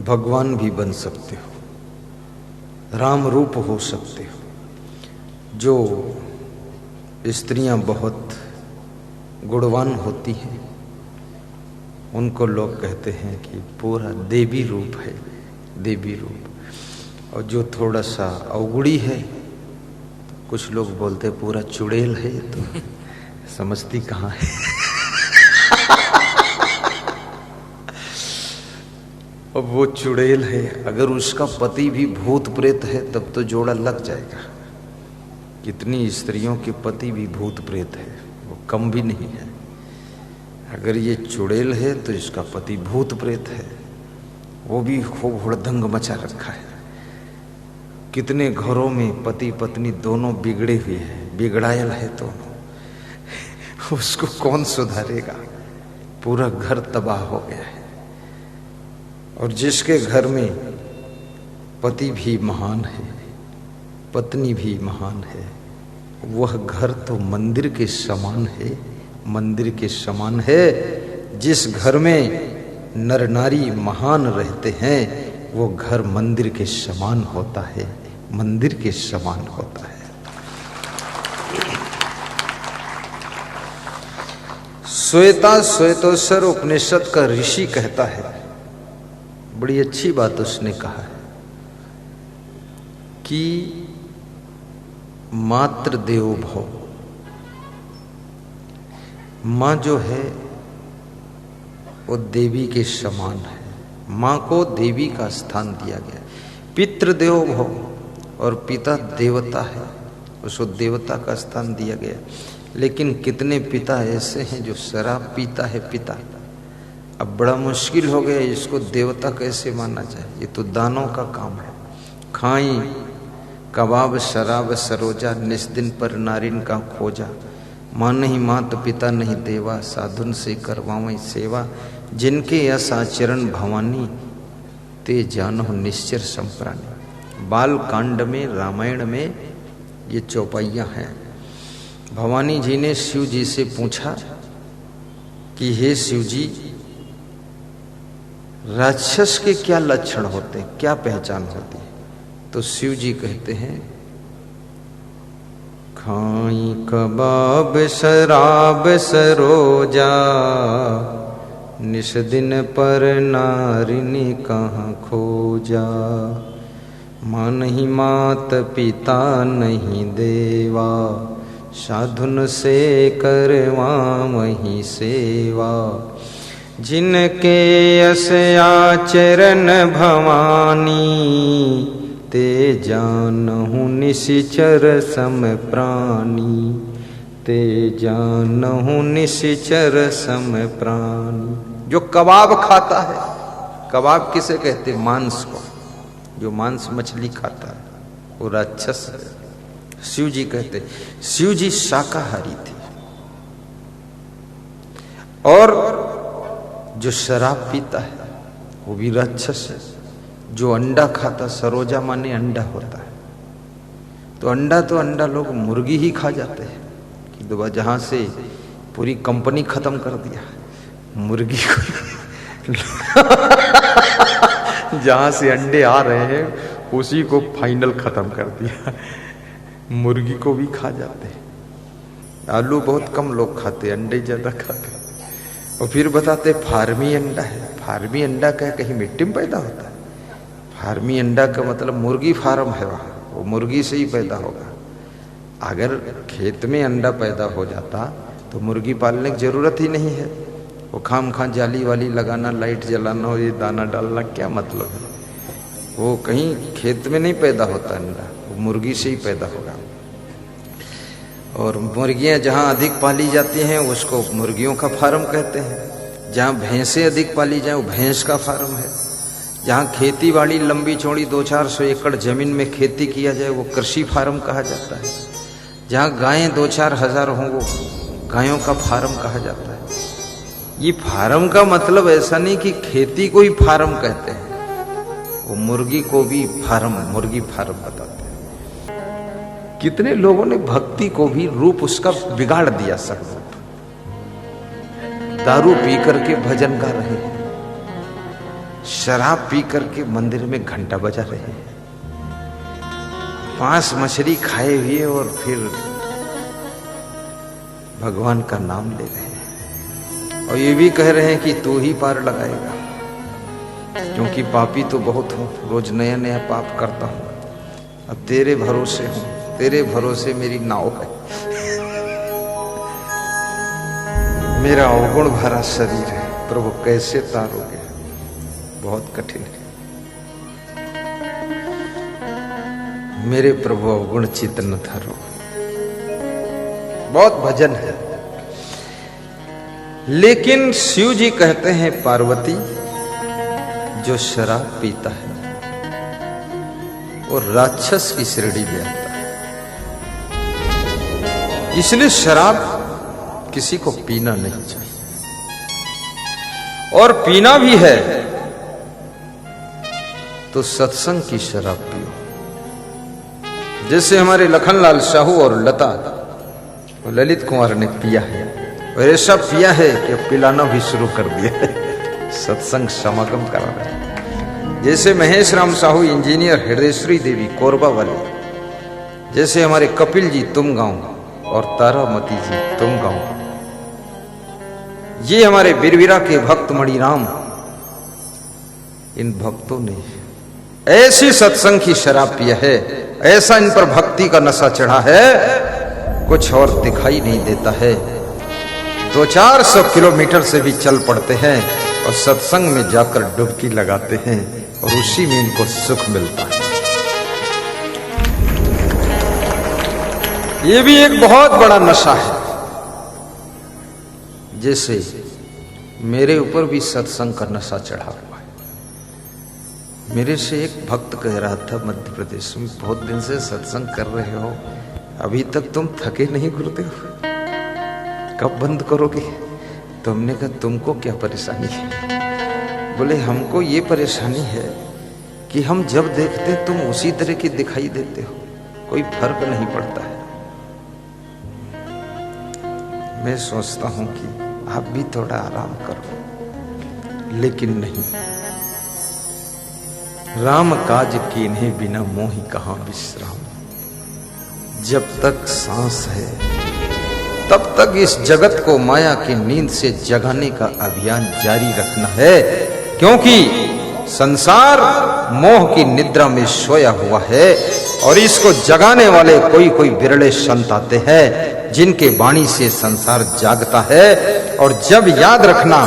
भगवान भी बन सकते हो, राम रूप हो सकते हो। जो स्त्रियां बहुत गुणवान होती हैं उनको लोग कहते हैं कि पूरा देवी रूप है, देवी रूप। और जो थोड़ा सा अवगुड़ी है, कुछ लोग बोलते पूरा चुड़ैल है, तो समझती कहाँ है। अब वो चुड़ैल है, अगर उसका पति भी भूत प्रेत है तब तो जोड़ा लग जाएगा। कितनी स्त्रियों के पति भी भूत प्रेत है, वो कम भी नहीं है। अगर ये चुड़ैल है तो इसका पति भूत प्रेत है, वो भी खूब हुड़दंग मचा रखा है। कितने घरों में पति पत्नी दोनों बिगड़े हुए हैं, बिगड़ायल है दोनों। उसको कौन सुधारेगा, पूरा घर तबाह हो गया है। और जिसके घर में पति भी महान है, पत्नी भी महान है, वह घर तो मंदिर के समान है, मंदिर के समान है। जिस घर में नर नारी महान रहते हैं वो घर मंदिर के समान होता है, मंदिर के समान होता है। श्वेता श्वेतोत्तर उपनिषद का ऋषि कहता है, बड़ी अच्छी बात उसने कहा है कि मातृ देवो भव। माँ जो है वो देवी के समान है, माँ को देवी का स्थान दिया गया। पितृदेवो भव, और पिता देवता है, उसको देवता का स्थान दिया गया। लेकिन कितने पिता ऐसे हैं जो शराब पीता है पिता। अब बड़ा मुश्किल हो गया, इसको देवता कैसे मानना चाहिए, ये तो दानों का काम है। खाई कबाब शराब सरोजा, निस दिन पर नारिन का खोजा। माँ नहीं मात पिता नहीं देवा, साधुन से करवावै सेवा। जिनके यस आचरण भवानी, ते जानो निश्चर संप्राणी। बाल कांड में, रामायण में ये चौपाइयाँ हैं। भवानी जी ने शिव जी से पूछा कि हे शिव जी, राक्षस के क्या लक्षण होते हैं, क्या पहचान होती है? तो शिव जी कहते हैं, खाई कबाब शराब सरोजा, निस दिन पर नारिनी कहाँ खोजा। माँ नहीं मात पिता नहीं देवा, साधुन से करवा वही सेवा। जिनके यस आचरण भवानी, ते जानहु निश्चर सम प्राणी। ते जानहु निश्चर सम प्राणी। जो कबाब खाता है, कबाब किसे कहते हैं? मांस को। जो मांस मछली खाता है वो राक्षस है। शिव जी कहते, शिव जी शाकाहारी थे। और जो शराब पीता है वो भी राक्षस है। जो अंडा खाता, सरोजा माने अंडा होता है, तो अंडा लोग मुर्गी ही खा जाते हैं कि दोबारा जहां से पूरी कंपनी खत्म कर दिया, मुर्गी को जहां से अंडे आ रहे हैं उसी को फाइनल खत्म कर दिया, मुर्गी को भी खा जाते हैं। आलू बहुत कम लोग खाते, अंडे ज्यादा खाते। और फिर बताते फार्मी अंडा है। फार्मी अंडा क्या कहीं मिट्टी में पैदा होता है? फार्मी अंडा का मतलब मुर्गी फार्म है, वहां वो मुर्गी से ही पैदा होगा। अगर खेत में अंडा पैदा हो जाता तो मुर्गी पालने की जरूरत ही नहीं है। वो खाम खा जाली वाली लगाना, लाइट जलाना और ये दाना डालना, क्या मतलब है? वो कहीं खेत में नहीं पैदा होता अंडा, वो मुर्गी से ही पैदा होगा। और मुर्गियां जहां अधिक पाली जाती हैं उसको मुर्गियों का फार्म कहते हैं। जहां भैंसें अधिक पाली जाए वो भैंस का फार्म है। जहां खेती बाड़ी लंबी चौड़ी 200-400 एकड़ जमीन में खेती किया जाए वो कृषि फार्म कहा जाता है। जहां गायें 2-4 हजार हों वो गायों का फार्म कहा जाता है। ये फार्म का मतलब ऐसा नहीं कि खेती को ही फार्म कहते हैं, वो मुर्गी को भी फार्म, मुर्गी फार्म बताते हैं। कितने लोगों ने भक्ति को भी रूप उसका बिगाड़ दिया। सब दारू पी करके भजन गा रहे हैं, शराब पी करके मंदिर में घंटा बजा रहे हैं, 5 मछली खाए हुए और फिर भगवान का नाम ले रहे हैं और ये भी कह रहे हैं कि तू ही पार लगाएगा, क्योंकि पापी तो बहुत हूं, रोज नया नया पाप करता हूं, अब तेरे भरोसे हूं, तेरे भरोसे मेरी नाव है। मेरा अवगुण भरा शरीर है, प्रभु कैसे तारोगे, बहुत कठिन है। मेरे प्रभु अवगुण चित्त न धरो। बहुत भजन है, लेकिन शिव जी कहते हैं पार्वती जो शराब पीता है और राक्षस की श्रेणी में आता है, इसलिए शराब किसी को पीना नहीं चाहिए, और पीना भी है तो सत्संग की शराब पियो। जैसे हमारे लखनलाल साहू और लता और ललित कुमार ने पिया है, और ऐसा पिया है कि पिलाना भी शुरू कर दिया है, सत्संग समागम करा रहे हैं। जैसे महेश राम साहू इंजीनियर, हृदयश्री देवी कोरबा वाले, जैसे हमारे कपिल जी तुम गांव और तारामती जी तुम गांव, ये हमारे बीरवीरा के भक्त मणिराम, इन भक्तों ने ऐसी सत्संग की शराब पिया है, ऐसा इन पर भक्ति का नशा चढ़ा है, कुछ और दिखाई नहीं देता है। 200-400 किलोमीटर से भी चल पड़ते हैं और सत्संग में जाकर डुबकी लगाते हैं और उसी में इनको सुख मिलता है। ये भी एक बहुत बड़ा नशा है। जैसे मेरे ऊपर भी सत्संग का नशा चढ़ा हुआ है। मेरे से एक भक्त कह रहा था, मध्य प्रदेश में बहुत दिन से सत्संग कर रहे हो, अभी तक तुम थके नहीं गुरुदेव, कब बंद करोगे? तो हमने कहा तुमको क्या परेशानी है? बोले हमको ये परेशानी है कि हम जब देखते तुम उसी तरह की दिखाई देते हो, कोई फर्क नहीं पड़ता है। मैं सोचता हूं कि आप भी थोड़ा आराम करो, लेकिन नहीं। राम काज कीन्हे बिना मोहि कहां विश्राम। जब तक सांस है तब तक इस जगत को माया की नींद से जगाने का अभियान जारी रखना है, क्योंकि संसार मोह की निद्रा में सोया हुआ है और इसको जगाने वाले कोई कोई विरले संत आते हैं जिनके वाणी से संसार जागता है। और जब याद रखना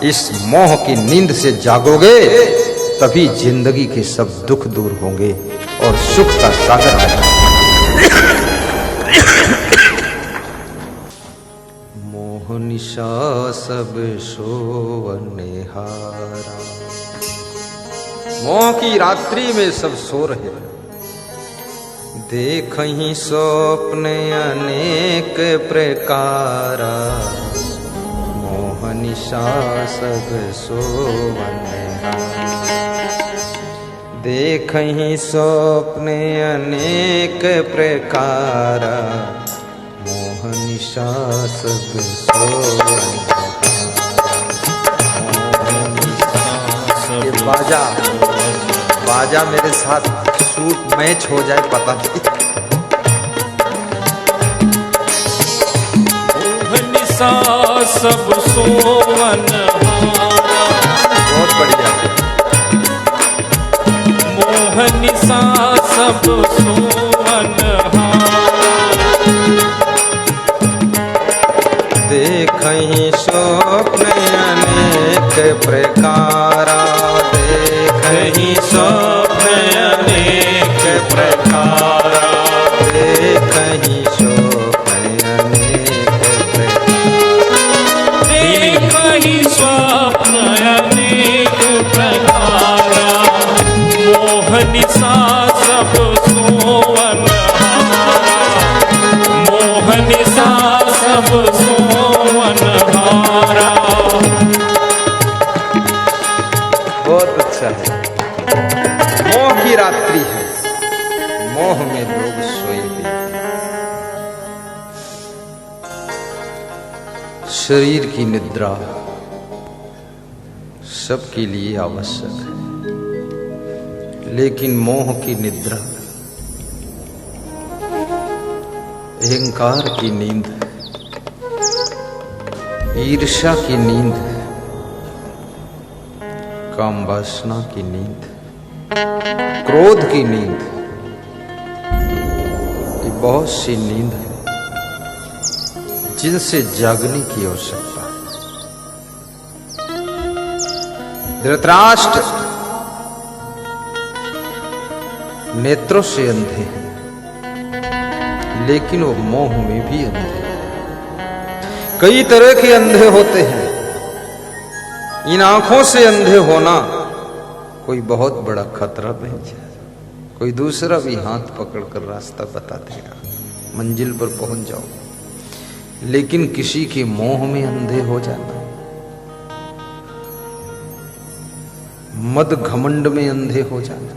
इस मोह की नींद से जागोगे तभी जिंदगी के सब दुख दूर होंगे और सुख का सागर आएगा। मोह निशा सब सोवनेहारा, मोह की रात्रि में सब सो रहे हैं। देखहि स्वप्न अनेक प्रकारा, मोह निशा सब सोवनेहारा। देखहि स्वप्न अनेक प्रकारा, मोह निशा सब सोवनेहारा। ये बाजा बाजा मेरे साथ सूट मैच हो जाए पता नहीं। मोह निशा सब सोवनहारा, बहुत बढ़िया। मोह निशा सब सोवनहारा। देखहि स्वप्न अनेक प्रकारा, देखहि स्वप्न अनेक प्रकारा, देखहि स्वप्न अनेक प्रकारा। देखहि स्वप्न अनेक प्रकारा, मोह निशा सब सोवनहारा। मोह निशा सब सोवनहारा। बहुत अच्छा है। मोह की रात्रि है, मोह में लोग सोए हुए हैं। शरीर की निद्रा, सबके लिए आवश्यक है, लेकिन मोह की निद्रा, अहंकार की नींद, ईर्ष्या की नींद, काम वासना की नींद, क्रोध की नींद, ये बहुत सी नींद है जिनसे जागने की आवश्यकता है। धृतराष्ट्र नेत्रों से अंधे हैं, लेकिन वो मोह में भी अंधे हैं। कई तरह के अंधे होते हैं। इन आंखों से अंधे होना कोई बहुत बड़ा खतरा नहीं है। कोई दूसरा भी हाथ पकड़कर रास्ता बता देगा, मंजिल पर पहुंच जाओ। लेकिन किसी के मोह में अंधे हो जाना, मद घमंड में अंधे हो जाना।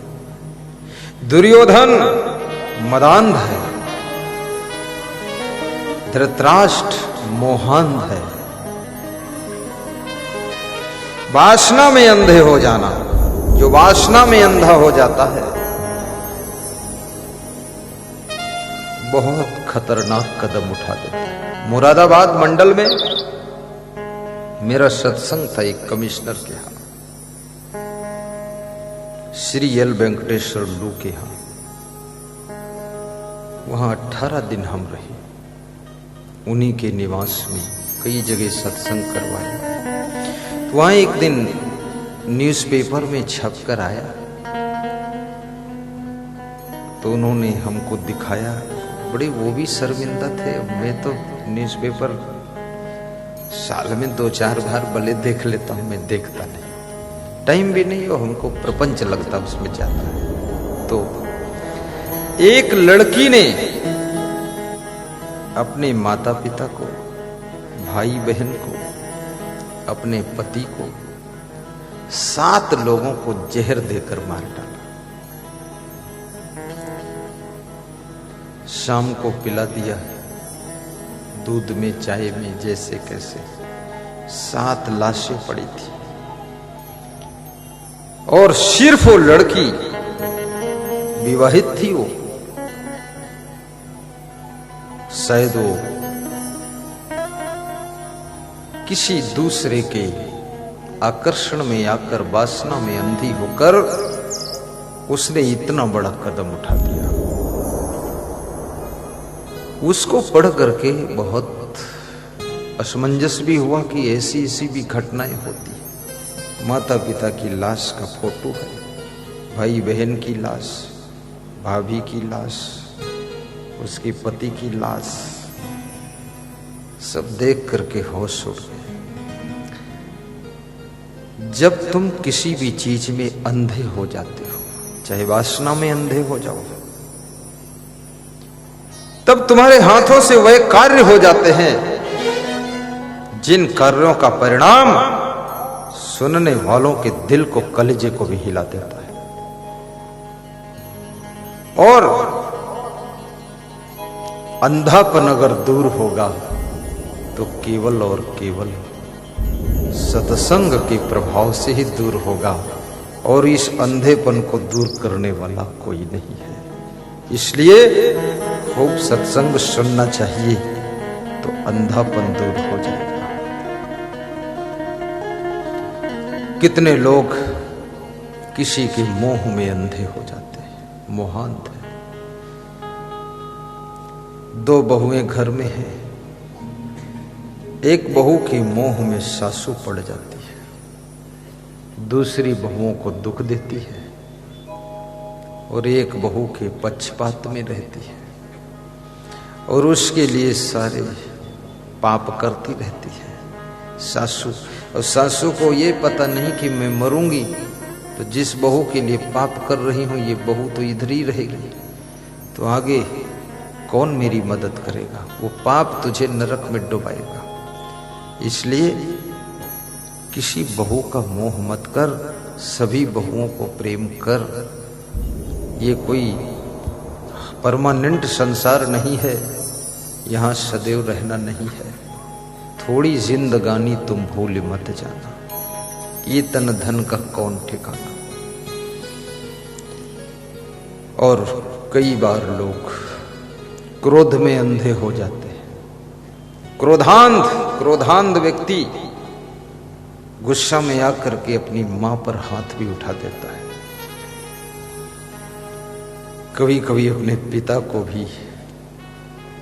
दुर्योधन मदांध है, धृतराष्ट्र मोहांध है। वासना में अंधे हो जाना, जो वासना में अंधा हो जाता है बहुत खतरनाक कदम उठा देता है। मुरादाबाद मंडल में मेरा सत्संग था एक कमिश्नर के यहां, श्री एल वेंकटेश्वर लू के यहां। वहां 18 दिन हम रहे। उन्हीं के निवास में कई जगह सत्संग करवाया। तो वहां एक दिन न्यूज़पेपर में छप कर आया, तो उन्होंने हमको दिखाया। बड़े वो भी शर्मिंदा थे। मैं तो न्यूज़पेपर साल में 2-4 बार भले देख लेता हूं, मैं देखता नहीं, टाइम भी नहीं हो, हमको प्रपंच लगता उसमें जाता है। तो एक लड़की ने अपने माता पिता को, भाई बहन को, अपने पति को, 7 लोगों को जहर देकर मार डाला। शाम को पिला दिया, दूध में, चाय में, जैसे कैसे। 7 लाशें पड़ी थी। और सिर्फ वो लड़की विवाहित थी। वो शायद वो किसी दूसरे के आकर्षण में आकर, वासना में अंधी होकर उसने इतना बड़ा कदम उठा दिया। उसको पढ़ करके बहुत असमंजस भी हुआ कि ऐसी भी घटनाएं होती है। माता पिता की लाश का फोटो है, भाई बहन की लाश, भाभी की लाश, उसके पति की लाश, सब देख करके होश उड़ गए। जब तुम किसी भी चीज में अंधे हो जाते हो, चाहे वासना में अंधे हो जाओ, तब तुम्हारे हाथों से वह कार्य हो जाते हैं जिन कार्यों का परिणाम सुनने वालों के दिल को, कलेजे को भी हिला देता है। और अंधापन अगर दूर होगा तो केवल और केवल सत्संग के प्रभाव से ही दूर होगा। और इस अंधेपन को दूर करने वाला कोई नहीं है। इसलिए खूब सत्संग सुनना चाहिए, तो अंधापन दूर हो जाएगा। कितने लोग किसी के मोह में अंधे हो जाते हैं, मोहांध है। 2 बहुएं घर में हैं। एक बहू के मोह में सासू पड़ जाती है, दूसरी बहुओं को दुख देती है, और एक बहू के पक्षपात में रहती है और उसके लिए सारे पाप करती रहती है सासू। और सासू को ये पता नहीं कि मैं मरूंगी तो जिस बहू के लिए पाप कर रही हूं, ये बहू तो इधर ही रहेगी, तो आगे कौन मेरी मदद करेगा? वो पाप तुझे नरक में डुबाएगा। इसलिए किसी बहू का मोह मत कर, सभी बहुओं को प्रेम कर। ये कोई परमानेंट संसार नहीं है, यहां सदैव रहना नहीं है। थोड़ी जिंदगानी तुम भूल मत जाना। ये तन धन का कौन ठिकाना। और कई बार लोग क्रोध में अंधे हो जाते हैं। क्रोधांध व्यक्ति गुस्सा में आकर के अपनी मां पर हाथ भी उठा देता है। कभी कभी अपने पिता को भी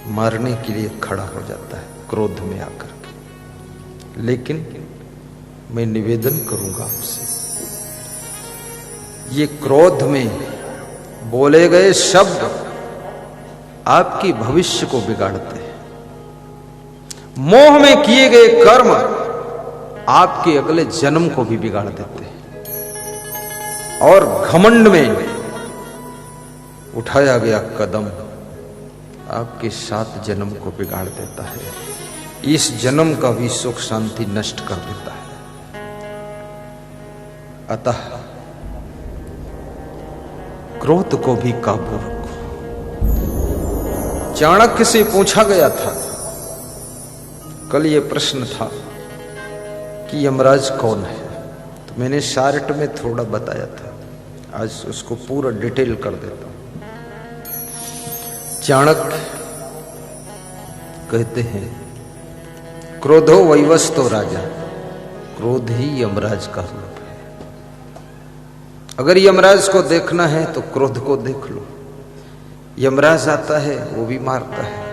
मारने के लिए खड़ा हो जाता है क्रोध में आकर के। लेकिन मैं निवेदन करूंगा आपसे, ये क्रोध में बोले गए शब्द आपकी भविष्य को बिगाड़ते हैं। मोह में किए गए कर्म आपके अगले जन्म को भी बिगाड़ देते हैं। और घमंड में उठाया गया कदम आपके 7 जन्म को बिगाड़ देता है। इस जन्म का भी सुख शांति नष्ट कर देता है। अतः क्रोध को भी काबू रखो। चाणक्य से पूछा गया था, कल ये प्रश्न था कि यमराज कौन है, तो मैंने शार्ट में थोड़ा बताया था, आज उसको पूरा डिटेल कर देता हूं। चाणक्य कहते हैं, क्रोधो वैवस्तो राजा, क्रोध ही यमराज का रूप है। अगर यमराज को देखना है तो क्रोध को देख लो। यमराज आता है वो भी मारता है,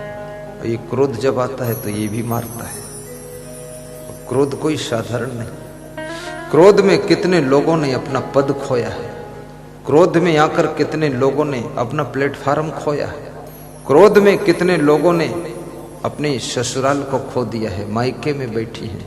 और ये क्रोध जब आता है तो ये भी मारता है। क्रोध कोई साधारण नहीं। क्रोध में कितने लोगों ने अपना पद खोया है, क्रोध में आकर कितने लोगों ने अपना प्लेटफार्म खोया है, क्रोध में कितने लोगों ने अपने ससुराल को खो दिया है, मायके में बैठी हैं।